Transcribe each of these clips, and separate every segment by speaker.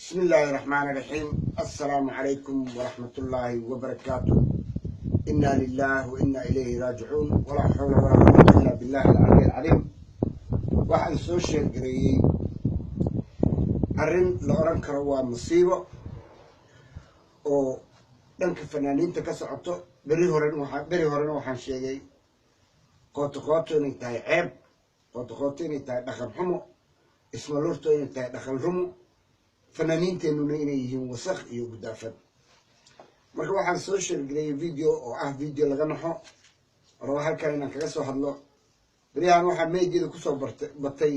Speaker 1: بسم الله الرحمن الرحيم. السلام عليكم ورحمة الله وبركاته. إنا لله وإنا إليه راجعون، ولا حول ولا قوة إلا بالله العلي العظيم. waxaan soo sheegareeyay arrin la oran karo waa musiibo oo dhanka fanaaniinta ka socoto. beri horena waxaan sheegay qooto inay tahay ceeb, qooto inay tahay dhaqan xumo, ismaluurto inay tahay dhaqan rumo, fanaaniinteenuna inay yihiin wasakh iyo gudaafad. marka waxaan soo sheegareeyay video oo ah video laga naxo rabo halkan inaan kaga soo hadlo. بريان waxaa meejeeda ku soo batay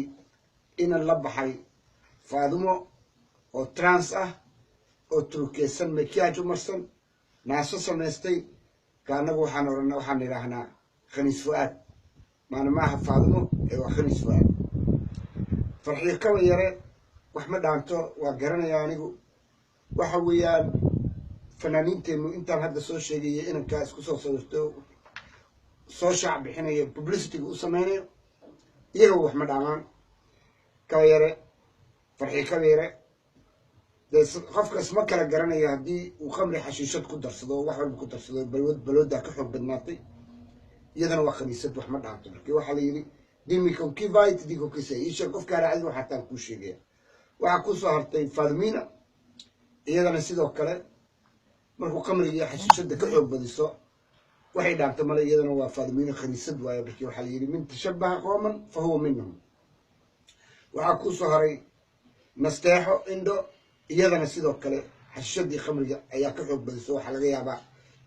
Speaker 1: inaan la baxay Faadumo oo trans ah oo turkeysan makiyaaj u marsan naaso samaystay kaanagu waxaan yiraahnaa Khaniis Fuaad maana maaha Faadumo ee waa Khaniis Fuaad. farxiyo kaba yare wax ma dhaanto waa garanaya anigu. waxa weeyaan fanaaniinteenu intaan hadda soo sheegay inanka isku soo sawirto soo shaac bixinaya publicity u sameeyo iyaga wax ma dhaamaan. kaba yare farxiyo kaba yare qofkaas ma kala garanayo haddii uu khamri xashiishad ku darsado wax walba ku darsado balwada ka xoog badnaatay iyadana waa khaniisad wax ma dhaanto. markii waxaa la yidhi dimiko kivite digo kisa isha qofka raacid waxaa taan kuu sheegaya. waxaa ku soo hartay Faadumina iyadana sidoo kale markuu khamriga iyo xashiishada ka xoog badiso waxay dhaantay male iyadana waa Faadumina khaniisad waaye. markii waxaa la yidhi min tashabbaha qooman fa huwa minhum. waxaa ku soo haray nasteexo indho iyadana sidoo kale xashiishadii khamriga ayaa ka xoog badiso. waxaa laga yaabaa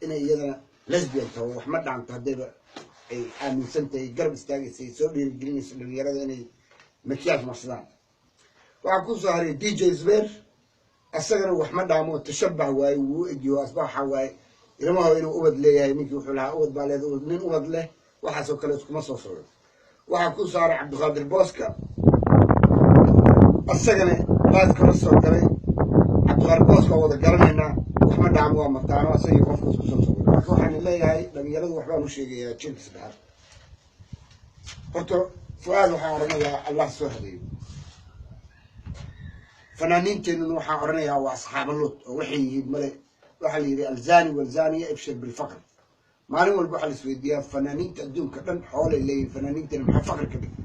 Speaker 1: inay iyadana lesbian tahay wax ma dhaanto haddayba ay aaminsan tahay garab istaagaysay soo dhiirigelinayso dhalinyarada inay makiyaaj marsadaan. waxaa ku soo haray DJ Zbeer asagana wax ma dhaamo tashabbah waaye wuu ejiyo asbaxa waaye ilmaha inuu ubad leeyahay ninkii wuxuu lahaa ubad baa leedahay nin ubad leh waxaasoo kale iskuma soo socdo. waxaa ku soo haray Cabdiqaadir Booska asagana baas kala soo galay. Cabdiqaadir Booska wada garanaynaa wax ma dhaamo waa mataano asagii qofka isku soo socdo. marka waxaan leeyahay dhalinyaradu waxbaan u sheegayaa jilkis dhaar. horta Fuaad waxaan oranayaa Allah soo hadeeyo. fanaaniinteenuna waxaan oranayaa waa asxaab Luut oo waxay yihiin male. waxaa la yidhi alzani walzaniya ibshir bilfaqr. maalin walba waxaa la isweydiiyaa fanaaniinta adduunka dhan xoolay leeyihin fanaaniinteena maxaa faqri ka dhigay.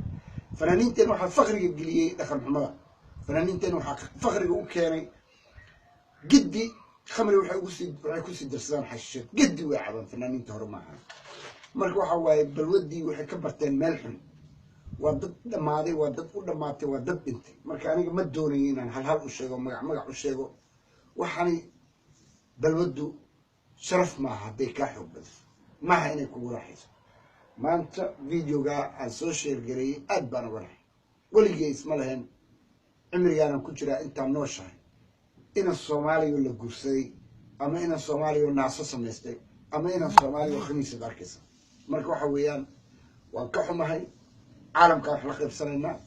Speaker 1: fanaaniinteena waxaa faqriga geliyey dhaqan xumada. fanaaniinteena waxaa faqriga u keenay giddi khamri waxay kusii darsadaan xashiishad giddi way cabaan fanaaniinta hore maaha. marka waxa waaye balwadii waxay ka barteen meel xun. waa dad dhammaaday, waa dad u dhammaatay, waa dad dhintay. marka aniga ma doonayo inaan hal u sheego magac u sheego. waxaanay balwadu sharaf maaha hadday kaa xoog badiso maaha inay kugu raaxayso. maanta videoga aan soo sheergareeyey aad baan uga raxay. weligay isma lahayn cimrigaanan ku jiraa intaan nooshahay inan Soomaaliya la guursaday ama inan Soomaaliya naaso samaystay ama inan Soomaaliya khaniisad arkaysa. marka waxa weeyaan waan ka xumahay. caalamka wax la qaybsanaynaa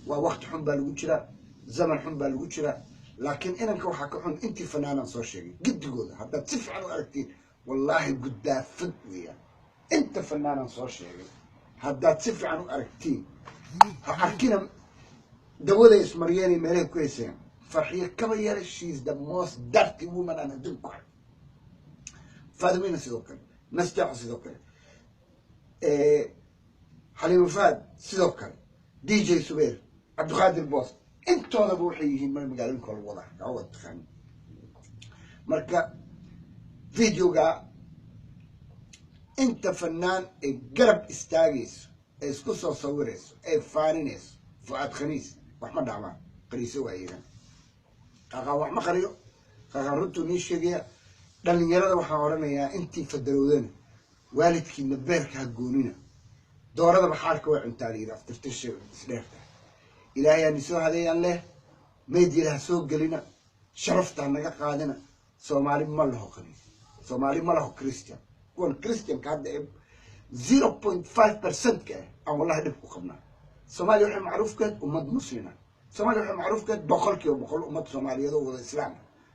Speaker 1: waa waqti xun baa lagu jiraa, zaman xun baa lagu jiraa. laakiin inanka waxaa ka xun intii fanaanan soo sheegay giddigooda haddaad si fiican u aragtiin wallaahi gudaafad weeyaan. inta fanaanan soo sheegay haddaad si fiican u aragtiin ha arkina dawaday ismaryeeni meelahay ku hayseen. farxiyo kaba yare she is the most dirty woman aan adduunka ku arag. Faadumina sidoo kale, nasteexo sidoo kale, Xaliimo Fuaad sidoo kale, DJ Zbeer, Cabdiqaadir Boos intoodaba waxay yihiin magaalooyinka lagu wada arkaa waa taqaan. marka videoga inta fanaan ee garab istaagayso ee isku soo sawirayso ee faaninayso Fuaad khaniis wax ma dhacmaan qariiso waayeegan qaqa wax ma qariyo qaqa runtu nii sheegaya. dhalinyarada waxaan oranayaa intii fadarowdana waalidkiina beerka ha goonina. doorada baxaarka waa cuntaa la yidhi aftirtirsha isdheerta. ilaahay aan soo hadeeyaan leh meediyaha ha soo gelina sharafta naga qaadina. Soomaali ma laho khaniis, Soomaali ma laho Christian. kuwan Christianka hadda 0.5% ka aan wallahi dhib ku qabnaa. Soomaaliya waxay macruufkeed ummad muslima. Soomaaliya waxay macruufkeed boqolkiiba boqol ummad Soomaaliyeed oo wada islaam.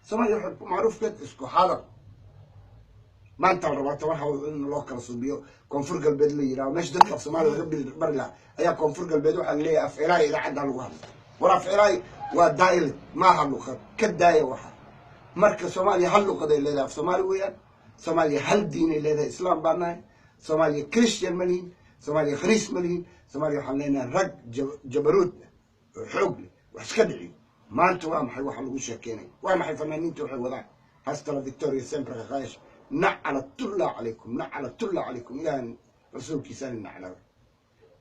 Speaker 1: Soomaaliya waxay macruufkeed isku hadal. maanta la rabaa toban hawl in loo kala suubiyo koonfur galbeed la yiraahdo meesha dadka Soomaaliya laga bari lahaa ayaa koonfur galbeed waxa la leeyahay afcilaay idaacada lagu hadlo. war afcilaay ودايلت ما هاللغة كداية واحد مركز سوماليا هاللغة اللي لها في سومالي ويا سوماليا هالدين اللي لها إسلام باناي سوماليا كريستيان ملين سوماليا خريس ملين سوماليا حلينا رق جبروت حقلي وحسكدعي ما أنتوا وام حي وحلو شاكيني وام حي فنانين توحي وضع هستلا فيكتوريا سيمبر خايش نعلى الطلع عليكم نعلى الطلع عليكم إلى رسول كيسان النعلى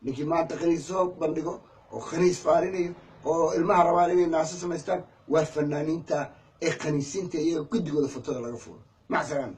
Speaker 1: لكن ما أنت خنيس صوب بندقو وخنيس فاريني والمهرباني الناس سمستان والفنانين تا إيه خنيسين تا إيه كد جود فترة لغفور مع السلامة.